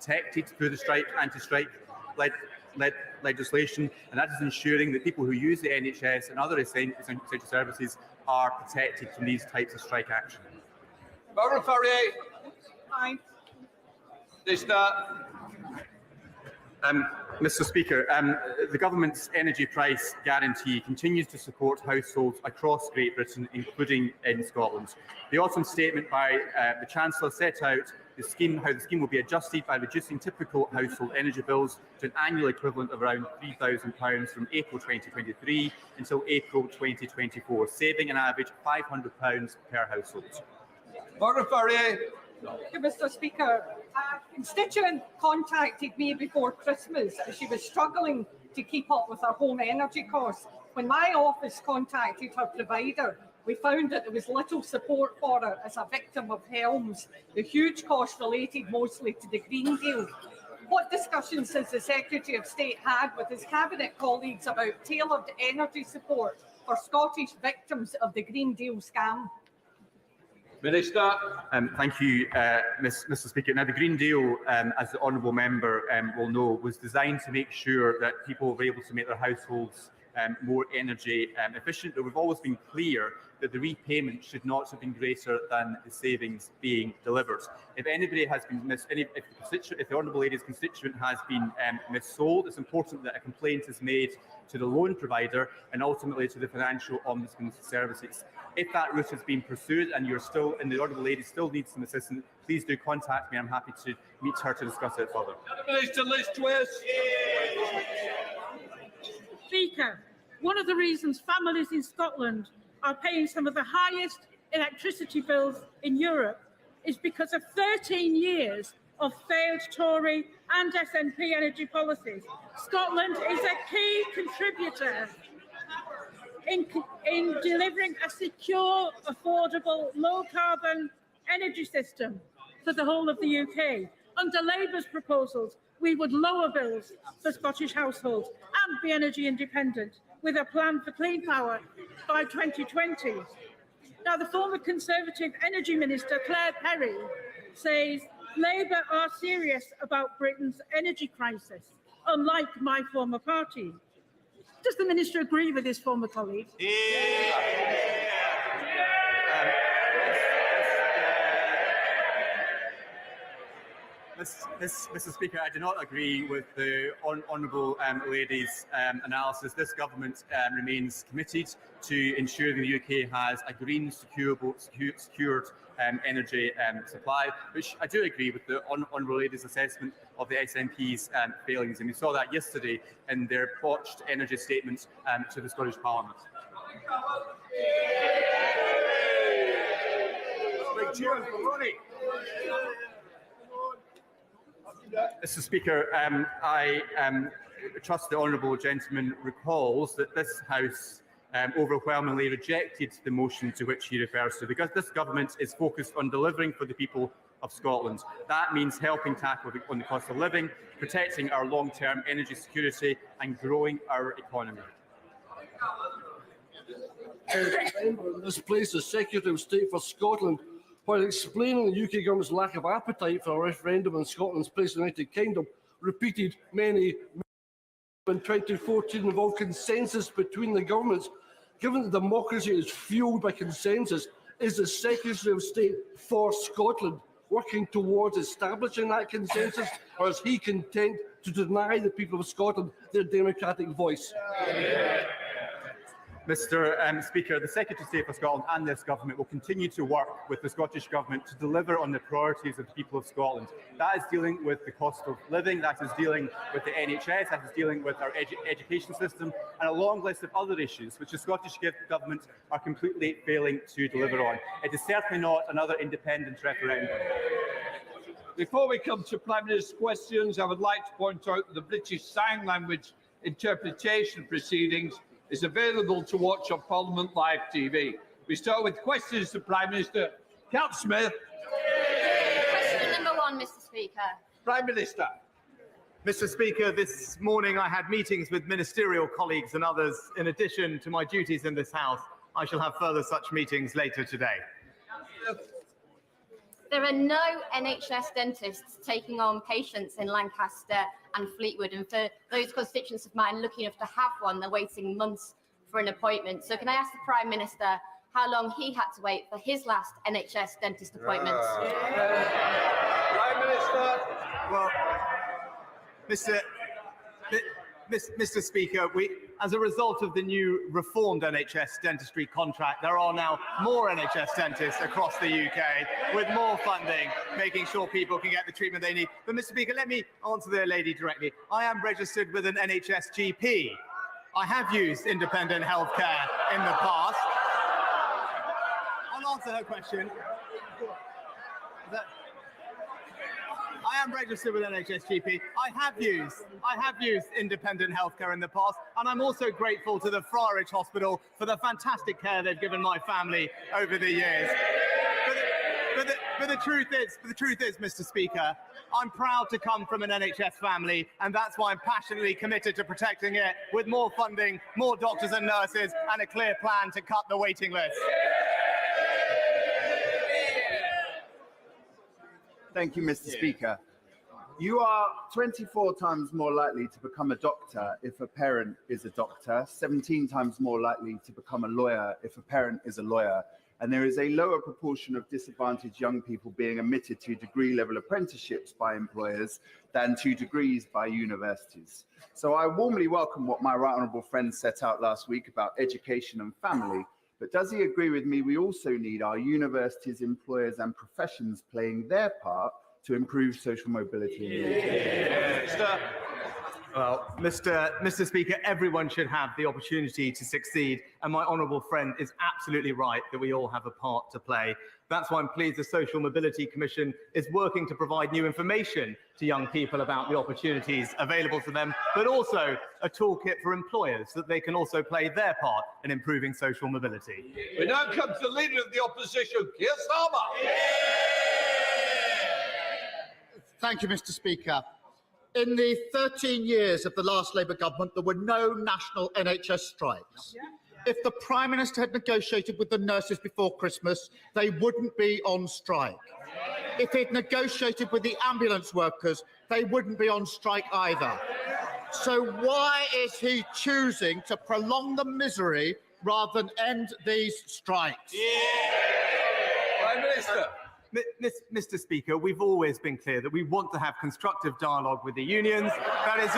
protected through the anti-strike legislation, and that is ensuring that people who use the NHS and other essential services are protected from these types of strike action. Barbara Ferrier. Aye. Mr. Speaker, the government's energy price guarantee continues to support households across Great Britain, including in Scotland. The autumn statement by the Chancellor set out how the scheme will be adjusted by reducing typical household energy bills to an annual equivalent of around £3,000 from April 2023 until April 2024, saving an average of £500 per household. Barbara Ferrier. Mr. Speaker, a constituent contacted me before Christmas as she was struggling to keep up with her home energy costs. When my office contacted her provider, we found that there was little support for her as a victim of Helms, the huge cost related mostly to the Green Deal. What discussions has the Secretary of State had with his Cabinet colleagues about tailored energy support for Scottish victims of the Green Deal scam? Minister. Thank you, Mr. Speaker. Now, the Green Deal, as the honourable member will know, was designed to make sure that people were able to make their households more energy efficient. But we've always been clear that the repayment should not have been greater than the savings being delivered. If anybody has been if the honourable lady's constituent has been missold, it's important that a complaint is made to the loan provider and ultimately to the Financial Ombudsman Services. If that route has been pursued and the honourable lady still needs some assistance, please do contact me. I'm happy to meet her to discuss it further. Minister Liz Truss. Speaker, one of the reasons families in Scotland are paying some of the highest electricity bills in Europe is because of 13 years of failed Tory and SNP energy policies. Scotland is a key contributor in delivering a secure, affordable, low-carbon energy system for the whole of the UK. Under Labour's proposals, we would lower bills for Scottish households and be energy independent with a plan for clean power by 2020. Now, the former Conservative Energy Minister, Claire Perry, says Labour are serious about Britain's energy crisis, unlike my former party. Does the Minister agree with his former colleague? Mr. Speaker, I do not agree with the honourable lady's analysis. This government remains committed to ensuring the UK has a green, secured energy supply, which I do agree with the honourable lady's assessment of the SNP's failings, and we saw that yesterday in their botched energy statement to the Scottish Parliament. Mr. Speaker, I trust the honourable gentleman recalls that this House overwhelmingly rejected the motion to which he refers to, because this government is focused on delivering for the people of Scotland. That means helping tackle on the cost of living, protecting our long-term energy security and growing our economy. In this place, the Secretary of State for Scotland, while explaining the UK government's lack of appetite for a referendum on Scotland's place in the United Kingdom, repeated many in 2014 involved consensus between the governments. Given that democracy is fuelled by consensus, is the Secretary of State for Scotland working towards establishing that consensus, or is he content to deny the people of Scotland their democratic voice? Mr. Speaker, the Secretary of State for Scotland and this government will continue to work with the Scottish Government to deliver on the priorities of the people of Scotland. That is dealing with the cost of living, that is dealing with the NHS, that is dealing with our education system, and a long list of other issues which the Scottish Government are completely failing to deliver on. It is certainly not another independent referendum. Before we come to Prime Minister's questions, I would like to point out that the British Sign Language interpretation proceedings is available to watch on Parliament Live TV. We start with questions to Prime Minister. Count Smith. Question number 1, Mr. Speaker. Prime Minister. Mr. Speaker, this morning I had meetings with ministerial colleagues and others in addition to my duties in this House. I shall have further such meetings later today. There are no NHS dentists taking on patients in Lancaster and Fleetwood, and for those constituents of mine lucky enough to have one, they're waiting months for an appointment. So can I ask the Prime Minister how long he had to wait for his last NHS dentist appointment? Prime Minister. Well, Mr. Speaker, as a result of the new reformed NHS dentistry contract, there are now more NHS dentists across the UK with more funding, making sure people can get the treatment they need. But, Mr. Speaker, let me answer the lady directly. I am registered with an NHS GP. I have used independent healthcare in the past. I'll answer her question. I am registered with NHS GP. I have used independent healthcare in the past, and I'm also grateful to the Friarage Hospital for the fantastic care they've given my family over the years. But the truth is, Mr. Speaker, I'm proud to come from an NHS family, and that's why I'm passionately committed to protecting it with more funding, more doctors and nurses, and a clear plan to cut the waiting list. Thank you, Mr. Speaker. You are 24 times more likely to become a doctor if a parent is a doctor, 17 times more likely to become a lawyer if a parent is a lawyer, and there is a lower proportion of disadvantaged young people being admitted to degree-level apprenticeships by employers than to degrees by universities. So I warmly welcome what my right honourable friend set out last week about education and family. But does he agree with me we also need our universities, employers and professions playing their part to improve social mobility in the UK? Well, Mr. Speaker, everyone should have the opportunity to succeed, and my honourable friend is absolutely right that we all have a part to play. That's why I'm pleased the Social Mobility Commission is working to provide new information to young people about the opportunities available to them, but also a toolkit for employers so that they can also play their part in improving social mobility. We now come to the Leader of the Opposition, Keir Starmer. Thank you, Mr. Speaker. In the 13 years of the last Labour government, there were no national NHS strikes. If the Prime Minister had negotiated with the nurses before Christmas, they wouldn't be on strike. If he'd negotiated with the ambulance workers, they wouldn't be on strike either. So why is he choosing to prolong the misery rather than end these strikes? Prime Minister. Mr. Speaker, we've always been clear that we want to have constructive dialogue with the unions. That is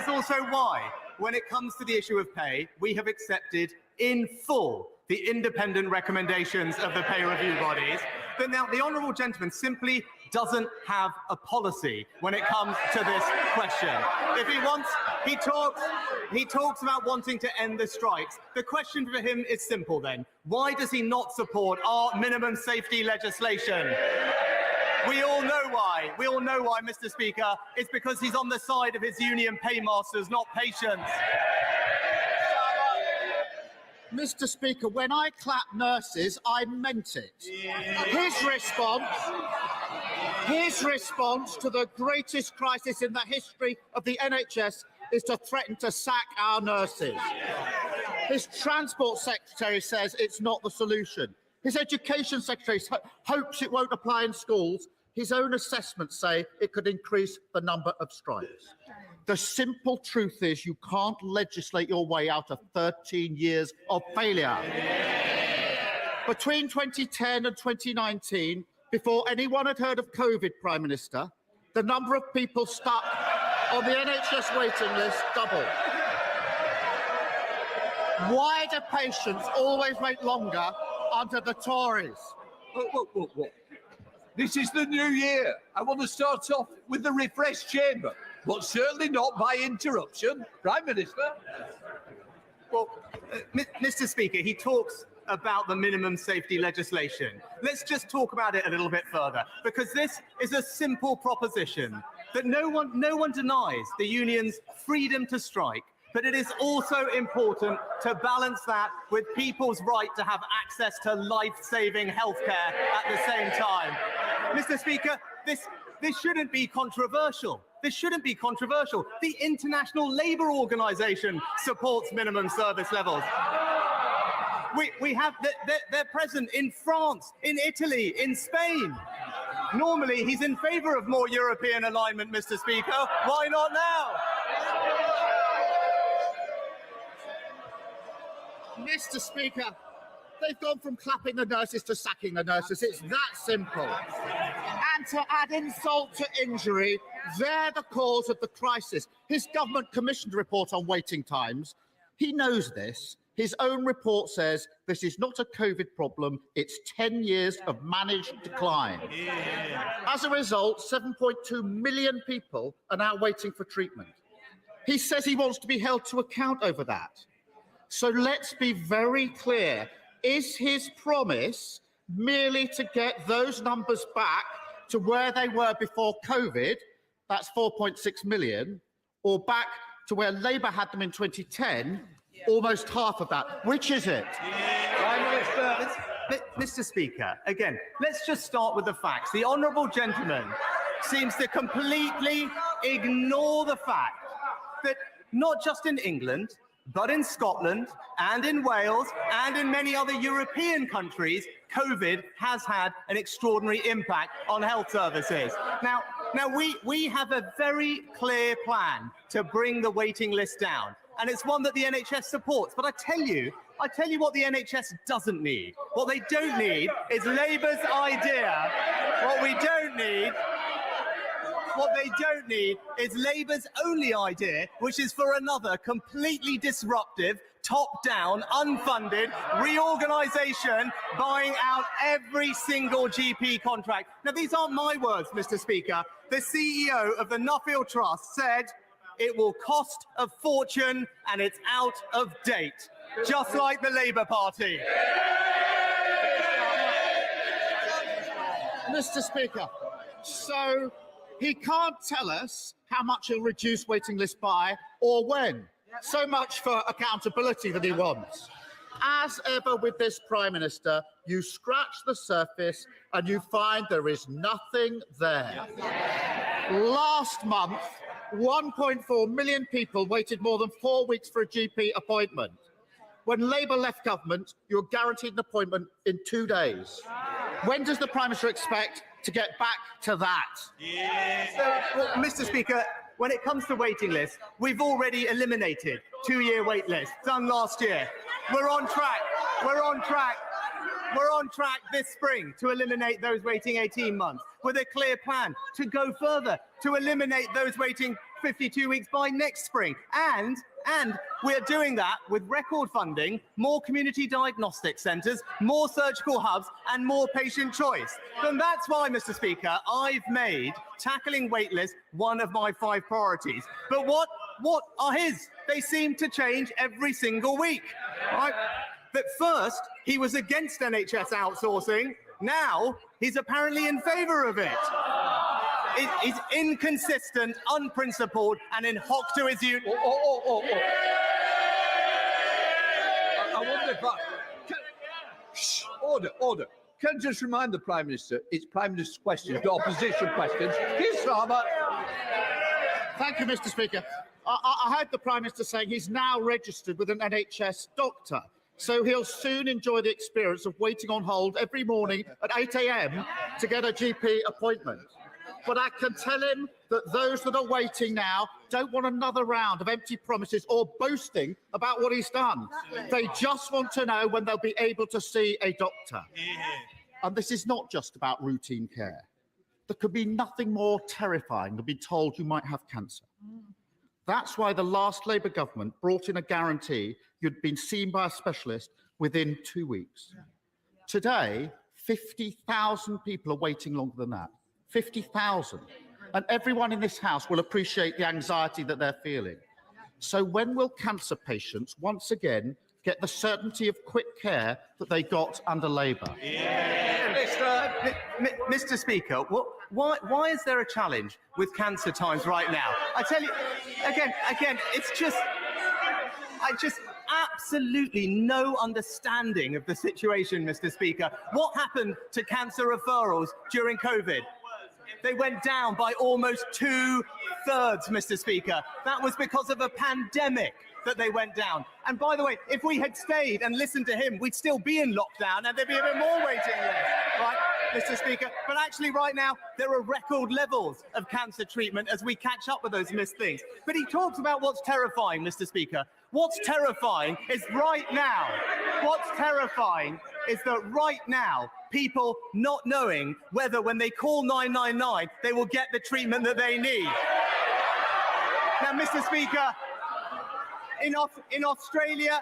also why, when it comes to the issue of pay, we have accepted in full the independent recommendations of the pay review bodies. But now the honourable gentleman simply doesn't have a policy when it comes to this question. If he talks about wanting to end the strikes. The question for him is simple then. Why does he not support our minimum safety legislation? We all know why. We all know why, Mr. Speaker. It's because he's on the side of his union paymasters, not patients. Mr. Speaker, when I clapped nurses, I meant it. His response to the greatest crisis in the history of the NHS is to threaten to sack our nurses. His Transport Secretary says it's not the solution. His Education Secretary hopes it won't apply in schools. His own assessments say it could increase the number of strikes. The simple truth is you can't legislate your way out of 13 years of failure. Between 2010 and 2019, before anyone had heard of COVID, Prime Minister, the number of people stuck on the NHS waiting list doubled. Why do patients always wait longer under the Tories? Whoa. This is the new year. I want to start off with the refreshed chamber, but certainly not by interruption. Prime Minister. Well, Mr. Speaker, he talks about the minimum safety legislation. Let's just talk about it a little bit further, because this is a simple proposition that no one denies the union's freedom to strike. But it is also important to balance that with people's right to have access to life-saving healthcare at the same time. Mr. Speaker, this shouldn't be controversial. This shouldn't be controversial. The International Labour Organization supports minimum service levels. They're present in France, in Italy, in Spain. Normally, he's in favour of more European alignment, Mr. Speaker. Why not now? Mr. Speaker, they've gone from clapping the nurses to sacking the nurses. It's that simple. And to add insult to injury, they're the cause of the crisis. His government commissioned a report on waiting times. He knows this. His own report says this is not a COVID problem, it's 10 years of managed decline. As a result, 7.2 million people are now waiting for treatment. He says he wants to be held to account over that. So let's be very clear. Is his promise merely to get those numbers back to where they were before COVID, that's 4.6 million, or back to where Labour had them in 2010, almost half of that? Which is it? Mr. Speaker, again, let's just start with the facts. The honourable gentleman seems to completely ignore the fact that not just in England, but in Scotland and in Wales and in many other European countries, COVID has had an extraordinary impact on health services. Now we have a very clear plan to bring the waiting list down, and it's one that the NHS supports. But I tell you what the NHS doesn't need. What they don't need is Labour's idea. What they don't need is Labour's only idea, which is for another completely disruptive, top-down, unfunded reorganisation buying out every single GP contract. Now, these aren't my words, Mr. Speaker. The CEO of the Nuffield Trust said it will cost a fortune and it's out of date, just like the Labour Party. Mr. Speaker, so he can't tell us how much he'll reduce waiting lists by or when. So much for accountability that he wants. As ever with this Prime Minister, you scratch the surface and you find there is nothing there. Last month, 1.4 million people waited more than 4 weeks for a GP appointment. When Labour left government, you were guaranteed an appointment in 2 days. When does the Prime Minister expect to get back to that? Well, Mr. Speaker, when it comes to waiting lists, we've already eliminated 2-year wait lists done last year. We're on track this spring to eliminate those waiting 18 months with a clear plan to go further, to eliminate those waiting 52 weeks by next spring. And we're doing that with record funding, more community diagnostic centres, more surgical hubs and more patient choice. And that's why, Mr. Speaker, I've made tackling wait lists one of my 5 priorities. But what are his? They seem to change every single week. Right? But first, he was against NHS outsourcing. Now, he's apparently in favour of it. He's inconsistent, unprincipled, and in hock to his union. I wonder if Order. Can I just remind the Prime Minister, it's Prime Minister's questions, not opposition questions. Keir Starmer. Thank you, Mr. Speaker. I heard the Prime Minister saying he's now registered with an NHS doctor, so he'll soon enjoy the experience of waiting on hold every morning at 8 a.m. to get a GP appointment. But I can tell him that those that are waiting now don't want another round of empty promises or boasting about what he's done. They just want to know when they'll be able to see a doctor. And this is not just about routine care. There could be nothing more terrifying than being told you might have cancer. That's why the last Labour government brought in a guarantee you'd been seen by a specialist within 2 weeks. Today, 50,000 people are waiting longer than that. 50,000. And everyone in this House will appreciate the anxiety that they're feeling. So when will cancer patients once again get the certainty of quick care that they got under Labour? Mr. Speaker, why is there a challenge with cancer times right now? I tell you, again, it's just absolutely no understanding of the situation, Mr. Speaker. What happened to cancer referrals during COVID? they went down by almost 2/3, Mr. Speaker. That was because of a pandemic that they went down. And by the way, if we had stayed and listened to him, we'd still be in lockdown and there'd be a bit more waiting list, right, Mr. Speaker? But actually right now, there are record levels of cancer treatment as we catch up with those missed things. But he talks about what's terrifying, Mr. Speaker. What's terrifying is right now, right now, people not knowing whether when they call 999, they will get the treatment that they need. Now, Mr. Speaker, in Australia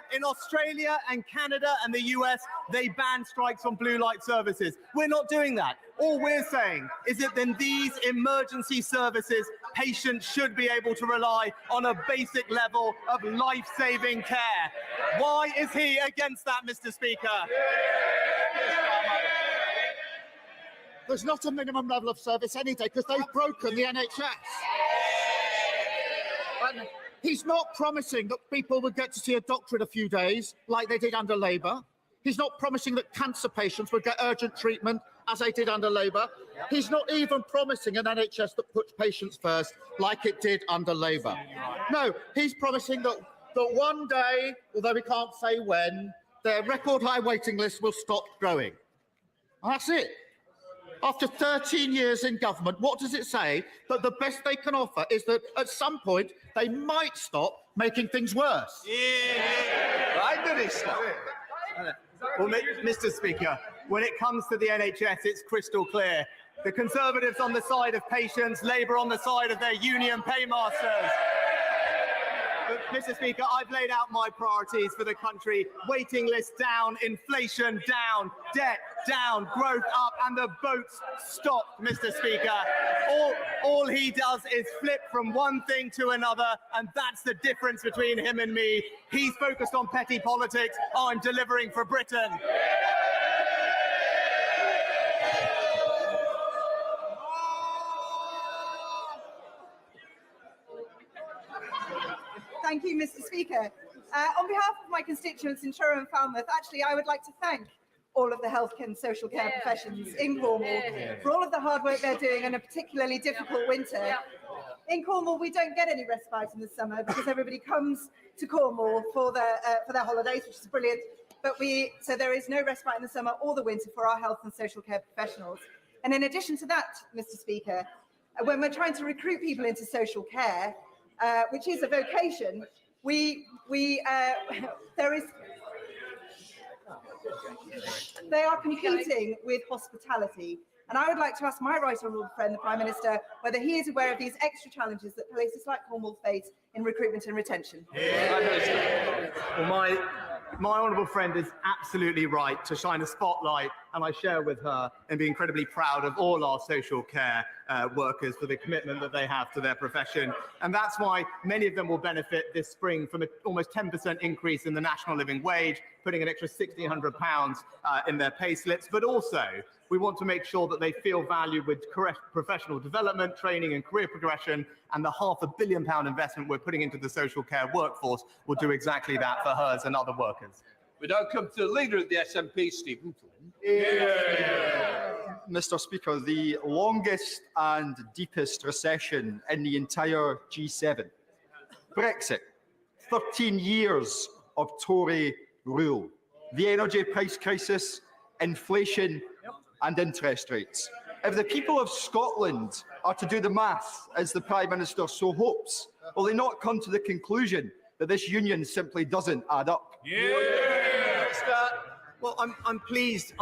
and Canada and the US, they ban strikes on blue light services. We're not doing that. All we're saying is that in these emergency services, patients should be able to rely on a basic level of life-saving care. Why is he against that, Mr. Speaker? There's not a minimum level of service any day because they've broken the NHS. And he's not promising that people would get to see a doctor in a few days like they did under Labour. He's not promising that cancer patients would get urgent treatment as they did under Labour. He's not even promising an NHS that puts patients first like it did under Labour. No, he's promising that one day, although we can't say when, their record high waiting list will stop growing. And that's it. After 13 years in government, what does it say? That the best they can offer is that at some point they might stop making things worse. Right, did he stop? Well, Mr. Speaker, when it comes to the NHS, it's crystal clear. The Conservatives on the side of patients, Labour on the side of their union paymasters. But, Mr. Speaker, I've laid out my priorities for the country. Waiting lists down, inflation down, debt down, growth up, and the boat's stopped, Mr. Speaker. All he does is flip from one thing to another, and that's the difference between him and me. He's focused on petty politics. I'm delivering for Britain. Thank you, Mr. Speaker. On behalf of my constituents in Truro and Falmouth, actually, I would like to thank all of the health and social care professions in Cornwall for all of the hard work they're doing in a particularly difficult winter. In Cornwall, we don't get any respite in the summer because everybody comes to Cornwall for their holidays, which is brilliant. So there is no respite in the summer or the winter for our health and social care professionals. And in addition to that, Mr. Speaker, when we're trying to recruit people into social care, which is a vocation, they are competing with hospitality. And I would like to ask my right honourable friend, the Prime Minister, whether he is aware of these extra challenges that places like Cornwall face in recruitment and retention. Well, my honourable friend is absolutely right to shine a spotlight, and I share with her and be incredibly proud of all our social care workers for the commitment that they have to their profession. And that's why many of them will benefit this spring from an almost 10% increase in the national living wage, putting an extra £1,600 in their pay slips. But also, we want to make sure that they feel valued with correct professional development, training and career progression, and the £500 million investment we're putting into the social care workforce will do exactly that for hers and other workers. We now come to the leader of the SNP, Stephen Flynn. Mr. Speaker, the longest and deepest recession in the entire G7. Brexit, 13 years of Tory rule. The energy price crisis, inflation and interest rates. If the people of Scotland are to do the math, as the Prime Minister so hopes, will they not come to the conclusion that this union simply doesn't add up? Well, I'm pleased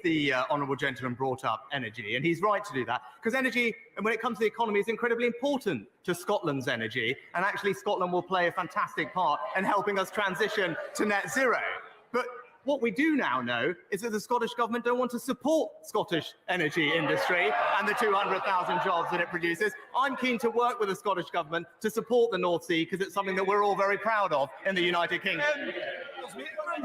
the honourable gentleman brought up energy, and he's right to do that, because energy, and when it comes to the economy, is incredibly important to Scotland's energy, and actually Scotland will play a fantastic part in helping us transition to net zero. But what we do now know is that the Scottish Government don't want to support Scottish energy industry and the 200,000 jobs that it produces. I'm keen to work with the Scottish Government to support the North Sea, because it's something that we're all very proud of in the United Kingdom.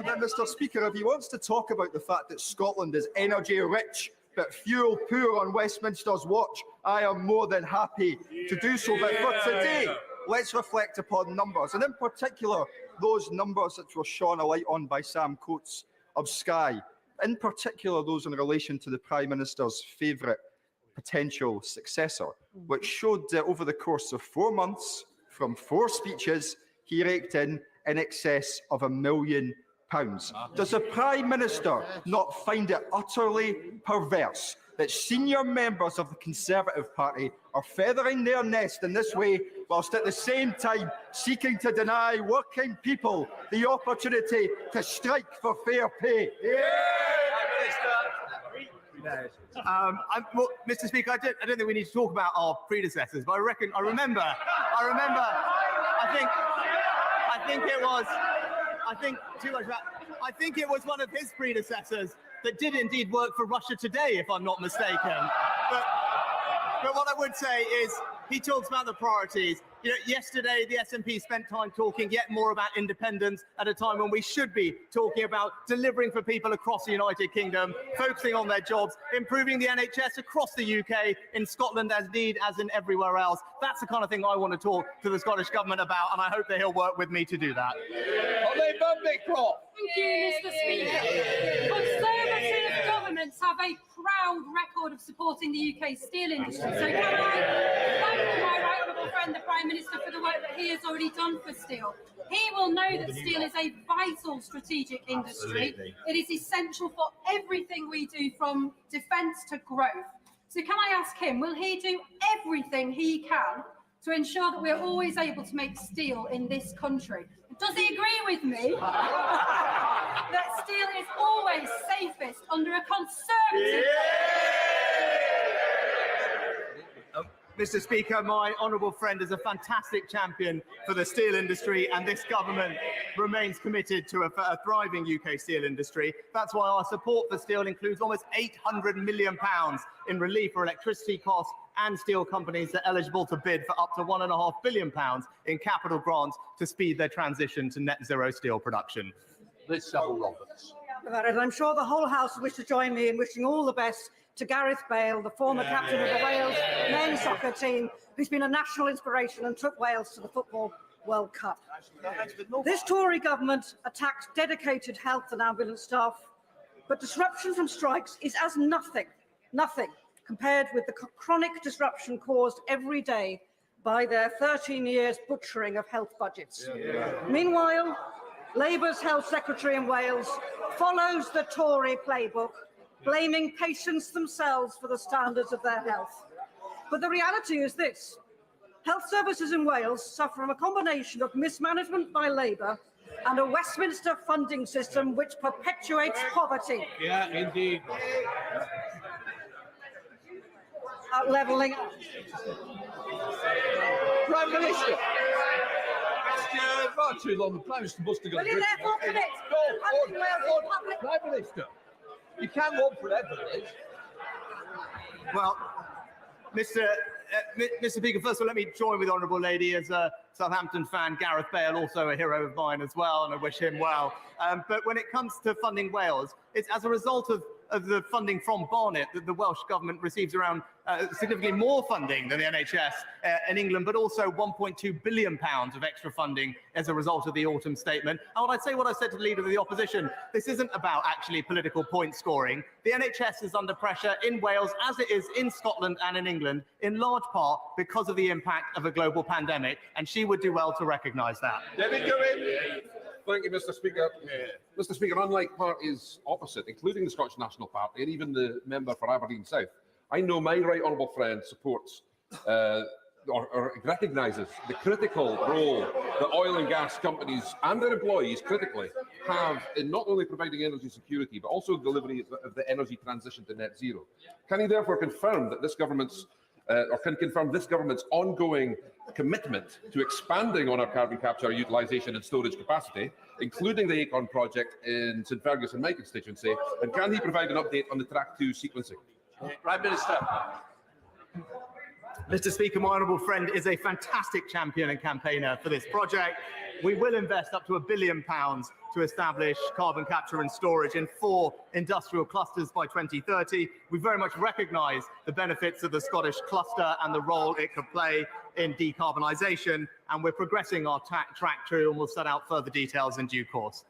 Mr. Speaker, if he wants to talk about the fact that Scotland is energy rich but fuel poor on Westminster's watch, I am more than happy to do so. But for today, let's reflect upon numbers, and in particular, those numbers that were shone a light on by Sam Coates of Sky, in particular those in relation to the Prime Minister's favourite potential successor, which showed that over the course of 4 months, from 4 speeches, he raked in excess of £1 million. Does the Prime Minister not find it utterly perverse that senior members of the Conservative Party are feathering their nest in this way, whilst at the same time seeking to deny working people the opportunity to strike for fair pay? Well, Mr. Speaker, I don't think we need to talk about our predecessors, but I remember. I think it was one of his predecessors that did indeed work for Russia Today, if I'm not mistaken. But what I would say is he talks about the priorities. You know, yesterday the SNP spent time talking yet more about independence at a time when we should be talking about delivering for people across the United Kingdom, focusing on their jobs, improving the NHS across the UK, in Scotland as need as in everywhere else. That's the kind of thing I want to talk to the Scottish Government about, and I hope that he'll work with me to do that. Thank you, Mr. Speaker. Conservative governments have a proud record of supporting the UK steel industry. So can I thank my right honourable friend, the Prime Minister, for the work that he has already done for steel. He will know that steel is a vital strategic industry. Absolutely. It is essential for everything we do, from defence to growth. So can I ask him, will he do everything he can to ensure that we're always able to make steel in this country? Does he agree with me that steel is always safest under a Conservative? Mr. Speaker, my honourable friend is a fantastic champion for the steel industry, and this government remains committed to a thriving UK steel industry. That's why our support for steel includes almost £800 million in relief for electricity costs and steel companies that are eligible to bid for up to £1.5 billion in capital grants to speed their transition to net zero steel production. Liz Saville-Roberts. And I'm sure the whole House wish to join me in wishing all the best to Gareth Bale, the former captain of the Wales men's soccer team, who's been a national inspiration and took Wales to the Football World Cup. This Tory government attacked dedicated health and ambulance staff, but disruption from strikes is as nothing compared with the chronic disruption caused every day by their 13 years butchering of health budgets. Meanwhile, Labour's Health Secretary in Wales follows the Tory playbook, blaming patients themselves for the standards of their health. But the reality is this: health services in Wales suffer from a combination of mismanagement by Labour and a Westminster funding system which perpetuates poverty. Yeah, indeed. Levelling. Prime Minister. Far too long. The Prime Minister must have got. Will you therefore commit to funding Wales in public? Prime Minister. You can't walk forever, Liz. Well, Mr. Speaker, first of all, let me join with the honourable lady as a Southampton fan. Gareth Bale, also a hero of mine as well, and I wish him well. But when it comes to funding Wales, it's as a result of the funding from Barnet that the Welsh Government receives around significantly more funding than the NHS in England, but also £1.2 billion of extra funding as a result of the autumn statement. And what I said to the Leader of the Opposition, this isn't about actually political point scoring. The NHS is under pressure in Wales, as it is in Scotland and in England, in large part because of the impact of a global pandemic, and she would do well to recognise that. David, go in. Thank you, Mr. Speaker. Mr. Speaker, unlike parties opposite, including the Scottish National Party and even the member for Aberdeen South, I know my right honourable friend supports or recognises the critical role that oil and gas companies and their employees critically have in not only providing energy security, but also delivery of the energy transition to net zero. Can he therefore confirm that this government's this government's ongoing commitment to expanding on our carbon capture, utilisation and storage capacity, including the Acorn project in St Fergus in my constituency, and can he provide an update on the Track 2 sequencing? Prime Minister. Mr. Speaker, my honourable friend is a fantastic champion and campaigner for this project. We will invest up to £1 billion to establish carbon capture and storage in 4 industrial clusters by 2030. We very much recognise the benefits of the Scottish cluster and the role it could play in decarbonisation, and we're progressing our track 2 and we'll set out further details in due course.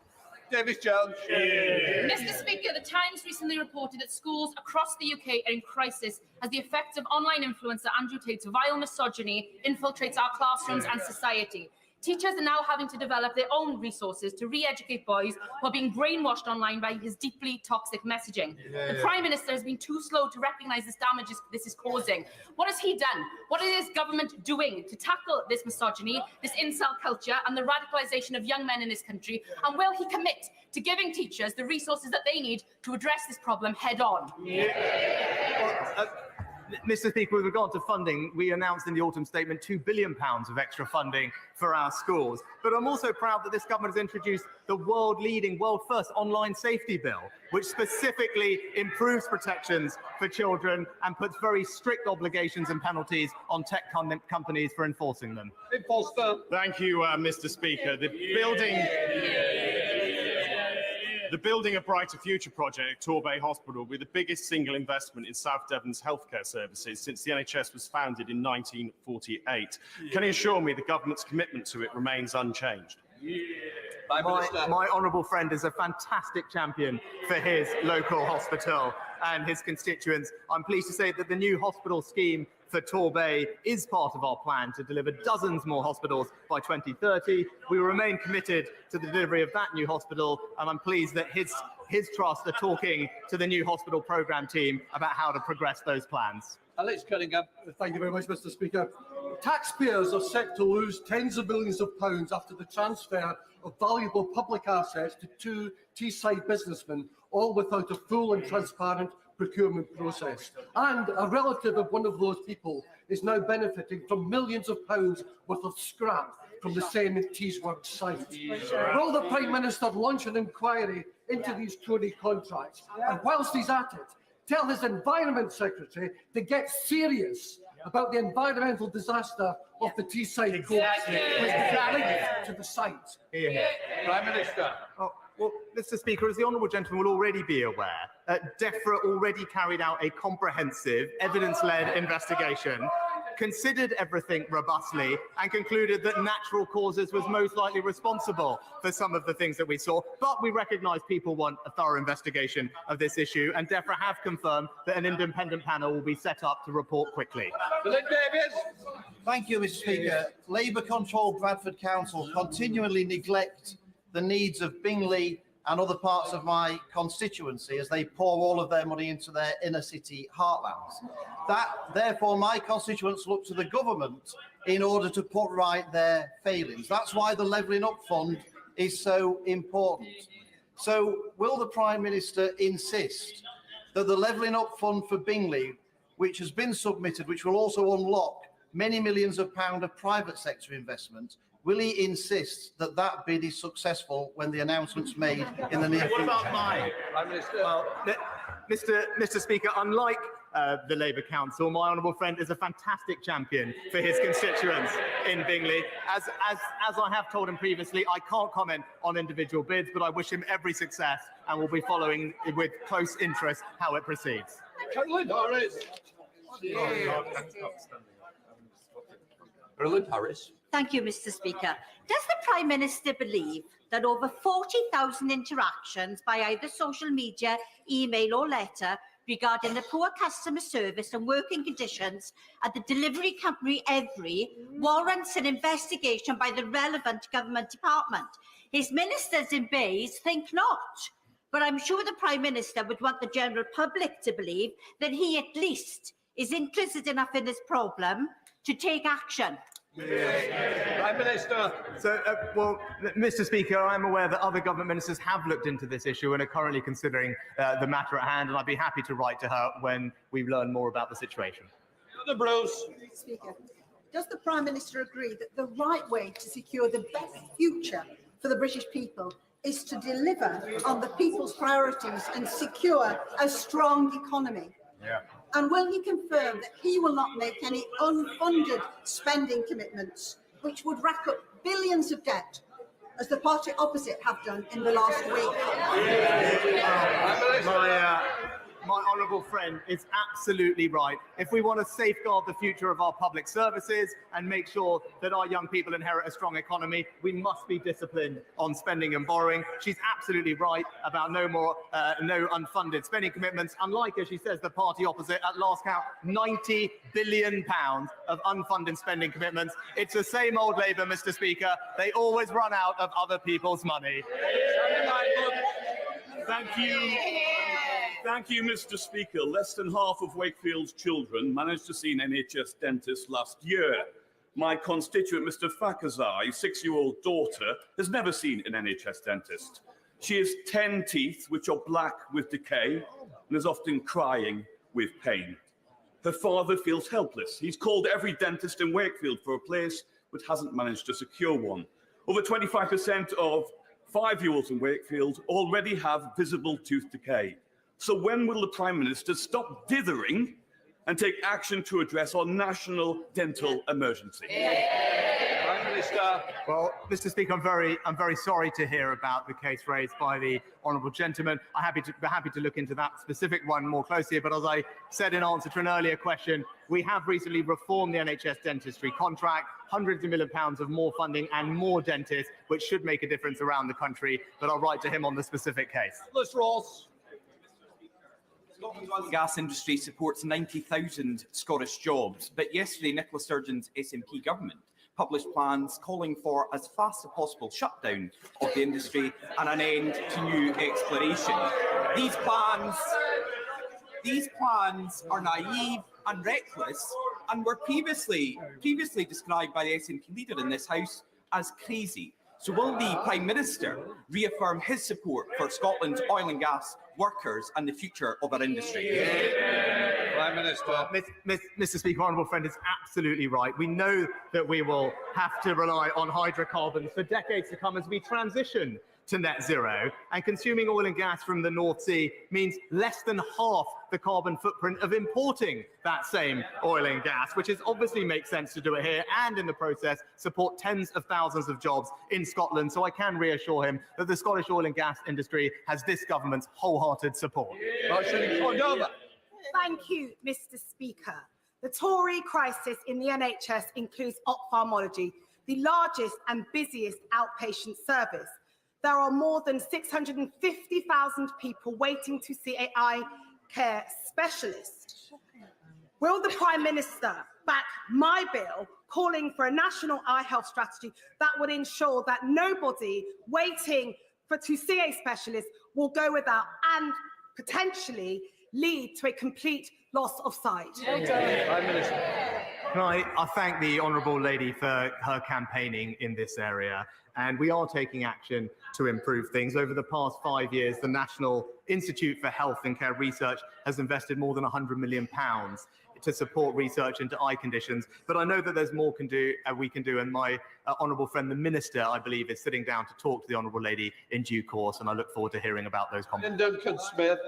Davies-Jones. Mr. Speaker, The Times recently reported that schools across the UK are in crisis as the effects of online influencer Andrew Tate's vile misogyny infiltrates our classrooms and society. Teachers are now having to develop their own resources to re-educate boys who are being brainwashed online by his deeply toxic messaging. The Prime Minister has been too slow to recognise this damage this is causing. What has he done? What is his government doing to tackle this misogyny, this incel culture and the radicalisation of young men in this country? And will he commit to giving teachers the resources that they need to address this problem head on? Mr. Speaker, with regard to funding, we announced in the autumn statement £2 billion of extra funding for our schools. But I'm also proud that this government has introduced the world-leading, world-first online safety bill, which specifically improves protections for children and puts very strict obligations and penalties on tech companies for enforcing them. Thank you, Mr. Speaker. The Building a Brighter Future project at Torbay Hospital will be the biggest single investment in South Devon's healthcare services since the NHS was founded in 1948. Can you assure me the government's commitment to it remains unchanged? My honourable friend is a fantastic champion for his local hospital and his constituents. I'm pleased to say that the new hospital scheme for Torbay is part of our plan to deliver dozens more hospitals by 2030. We remain committed to the delivery of that new hospital, and I'm pleased that his trust are talking to the new hospital programme team about how to progress those plans. Alex Cunningham. Thank you very much, Mr. Speaker. Taxpayers are set to lose tens of millions of pounds after the transfer of valuable public assets to two Teesside businessmen, all without a full and transparent procurement process. And a relative of one of those people is now benefiting from millions of pounds worth of scrap from the same Teesworks site. Will the Prime Minister launch an inquiry into these Tory contracts? And whilst he's at it, tell his Environment Secretary to get serious about the environmental disaster of the Teesside Coast, which is linked to the site. Prime Minister. Well, Mr. Speaker, as the honourable gentleman will already be aware, DEFRA already carried out a comprehensive, evidence-led investigation, considered everything robustly, and concluded that natural causes was most likely responsible for some of the things that we saw. But we recognise people want a thorough investigation of this issue, and DEFRA have confirmed that an independent panel will be set up to report quickly. Philip Davies. Thank you, Mr. Speaker. Labour-controlled Bradford Council continually neglect the needs of Bingley and other parts of my constituency as they pour all of their money into their inner city heartlands. Therefore, my constituents look to the government in order to put right their failings. That's why the Levelling Up Fund is so important. So will the Prime Minister insist that the Levelling Up Fund for Bingley, which has been submitted, which will also unlock many millions of pounds of private sector investment, will he insist that that bid is successful when the announcement's made in the near future? What about mine? Well, Mr. Speaker, unlike the Labour Council, my honourable friend is a fantastic champion for his constituents in Bingley. As I have told him previously, I can't comment on individual bids, but I wish him every success and will be following with close interest how it proceeds. Roland Harris. Thank you, Mr. Speaker. Does the Prime Minister believe that over 40,000 interactions by either social media, email or letter regarding the poor customer service and working conditions at the delivery company Every warrants an investigation by the relevant government department? His ministers in Bays think not, but I'm sure the Prime Minister would want the general public to believe that he at least is interested enough in this problem to take action. Prime Minister. So, well, Mr. Speaker, I'm aware that other government ministers have looked into this issue and are currently considering the matter at hand, and I'd be happy to write to her when we learn more about the situation. The Bruce. Speaker, does the Prime Minister agree that the right way to secure the best future for the British people is to deliver on the people's priorities and secure a strong economy? Yeah. And will he confirm that he will not make any unfunded spending commitments which would rack up billions of debt, as the party opposite have done in the last week? my honourable friend is absolutely right. If we want to safeguard the future of our public services and make sure that our young people inherit a strong economy, we must be disciplined on spending and borrowing. She's absolutely right about no unfunded spending commitments. Unlike, as she says, the party opposite, at last count, £90 billion of unfunded spending commitments. It's the same old Labour, Mr. Speaker. They always run out of other people's money. Thank you. Thank you, Mr. Speaker. Less than half of Wakefield's children managed to see an NHS dentist last year. My constituent, Mr. Fakazai's 6-year-old daughter, has never seen an NHS dentist. She has 10 teeth, which are black with decay, and is often crying with pain. Her father feels helpless. He's called every dentist in Wakefield for a place, but hasn't managed to secure one. Over 25% of 5-year-olds in Wakefield already have visible tooth decay. So when will the Prime Minister stop dithering and take action to address our national dental emergency? Prime Minister. Well, Mr. Speaker, I'm very sorry to hear about the case raised by the honourable gentleman. I'm happy to look into that specific one more closely. But as I said in answer to an earlier question, we have recently reformed the NHS dentistry contract, hundreds of millions of pounds of more funding and more dentists, which should make a difference around the country. But I'll write to him on the specific case. Liz Ross. Scotland's oil and gas industry supports 90,000 Scottish jobs, but yesterday Nicola Sturgeon's SNP government published plans calling for as fast as possible shutdown of the industry and an end to new exploration. These plans are naive and reckless and were previously described by the SNP leader in this House as crazy. So will the Prime Minister reaffirm his support for Scotland's oil and gas workers and the future of our industry? Prime Minister. Mr. Speaker, honourable friend is absolutely right. We know that we will have to rely on hydrocarbons for decades to come as we transition to net zero, and consuming oil and gas from the North Sea means less than half the carbon footprint of importing that same oil and gas, which is obviously makes sense to do it here and in the process support tens of thousands of jobs in Scotland. So I can reassure him that the Scottish oil and gas industry has this government's wholehearted support. Thank you, Mr. Speaker. The Tory crisis in the NHS includes ophthalmology, the largest and busiest outpatient service. There are more than 650,000 people waiting to see an eye care specialist. Will the Prime Minister back my bill calling for a national eye health strategy that would ensure that nobody waiting to see a specialist will go without and potentially lead to a complete loss of sight? Prime Minister. Can I thank the honourable lady for her campaigning in this area, and we are taking action to improve things. Over the past 5 years, the National Institute for Health and Care Research has invested more than £100 million to support research into eye conditions. But I know that there's more we can do, and my honourable friend, the Minister, I believe, is sitting down to talk to the honourable lady in due course, and I look forward to hearing about those comments. Duncan Smith.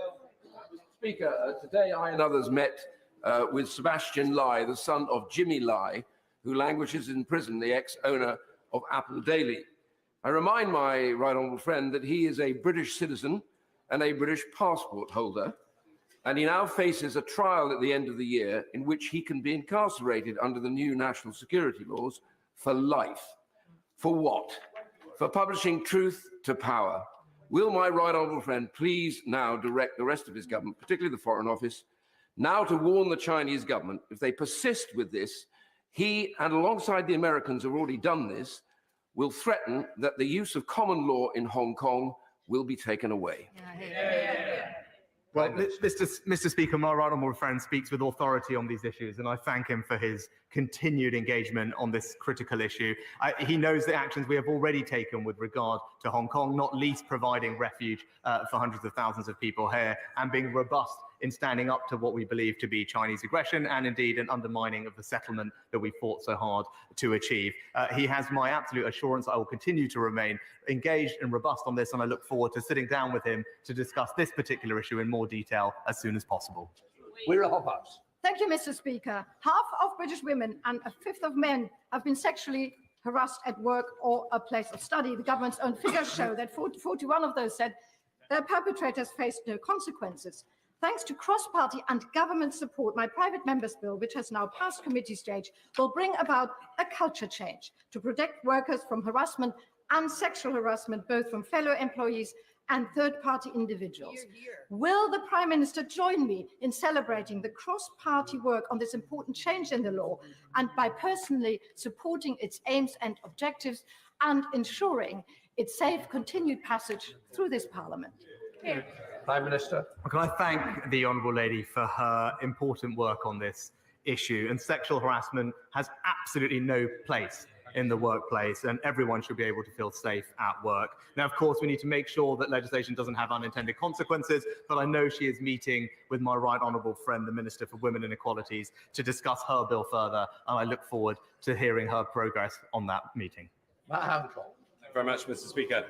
Speaker, today I and others met with Sebastian Lai, the son of Jimmy Lai, who languishes in prison, the ex-owner of Apple Daily. I remind my right honourable friend that he is a British citizen and a British passport holder, and he now faces a trial at the end of the year in which he can be incarcerated under the new national security laws for life. For what? For publishing truth to power. Will my right honourable friend please now direct the rest of his government, particularly the Foreign Office, now to warn the Chinese government, if they persist with this, he, and alongside the Americans who have already done this, will threaten that the use of common law in Hong Kong will be taken away. Well, Mr. Speaker, my right honourable friend speaks with authority on these issues, and I thank him for his continued engagement on this critical issue. He knows the actions we have already taken with regard to Hong Kong, not least providing refuge for hundreds of thousands of people here and being robust in standing up to what we believe to be Chinese aggression and indeed an undermining of the settlement that we fought so hard to achieve. He has my absolute assurance I will continue to remain engaged and robust on this, and I look forward to sitting down with him to discuss this particular issue in more detail as soon as possible. Wira Hobhouse. Thank you, Mr. Speaker. Half of British women and a fifth of men have been sexually harassed at work or a place of study. The government's own figures show that 41 of those said their perpetrators faced no consequences. Thanks to cross-party and government support, my private member's bill, which has now passed committee stage, will bring about a culture change to protect workers from harassment and sexual harassment, both from fellow employees and third-party individuals. Will the Prime Minister join me in celebrating the cross-party work on this important change in the law, and by personally supporting its aims and objectives and ensuring its safe continued passage through this Parliament? Prime Minister. Can I thank the Honourable Lady for her important work on this issue? And sexual harassment has absolutely no place in the workplace, and everyone should be able to feel safe at work. Now, of course, we need to make sure that legislation doesn't have unintended consequences, but I know she is meeting with my right honourable friend, the Minister for Women and Equalities, to discuss her bill further, and I look forward to hearing her progress on that meeting. Thank you very much, Mr. Speaker.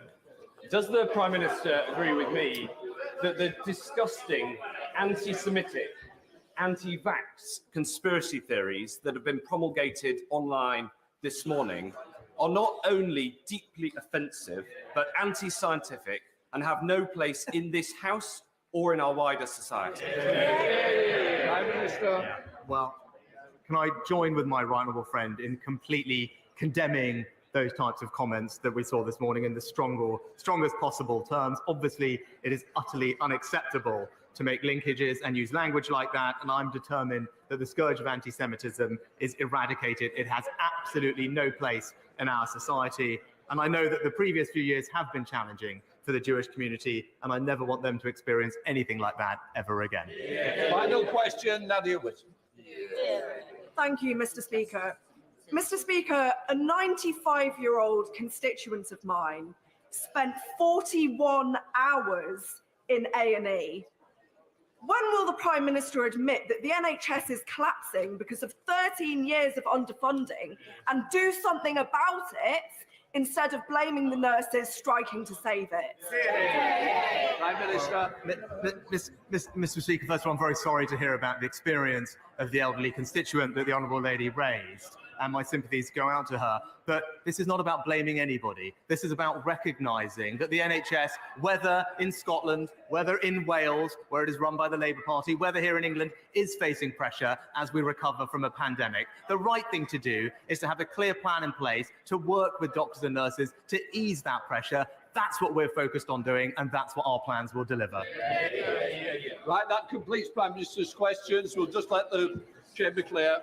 Does the Prime Minister agree with me that the disgusting, anti-Semitic, anti-vax conspiracy theories that have been promulgated online this morning are not only deeply offensive, but anti-scientific and have no place in this House or in our wider society? Prime Minister. Well, can I join with my right honourable friend in completely condemning those types of comments that we saw this morning in the strongest possible terms? Obviously, it is utterly unacceptable to make linkages and use language like that, and I'm determined that the scourge of anti-Semitism is eradicated. It has absolutely no place in our society, and I know that the previous few years have been challenging for the Jewish community, and I never want them to experience anything like that ever again. Final question, Nadia Whittam. Thank you, Mr. Speaker. Mr. Speaker, a 95-year-old constituent of mine spent 41 hours in A&E. When will the Prime Minister admit that the NHS is collapsing because of 13 years of underfunding and do something about it instead of blaming the nurses striking to save it? Prime Minister. Mr. Speaker, first of all, I'm very sorry to hear about the experience of the elderly constituent that the Honourable Lady raised, and my sympathies go out to her. But this is not about blaming anybody. This is about recognising that the NHS, whether in Scotland, whether in Wales, where it is run by the Labour Party, whether here in England, is facing pressure as we recover from a pandemic. The right thing to do is to have a clear plan in place to work with doctors and nurses to ease that pressure. That's what we're focused on doing, and that's what our plans will deliver. Right, that completes Prime Minister's questions. We'll just let the Chamber clear.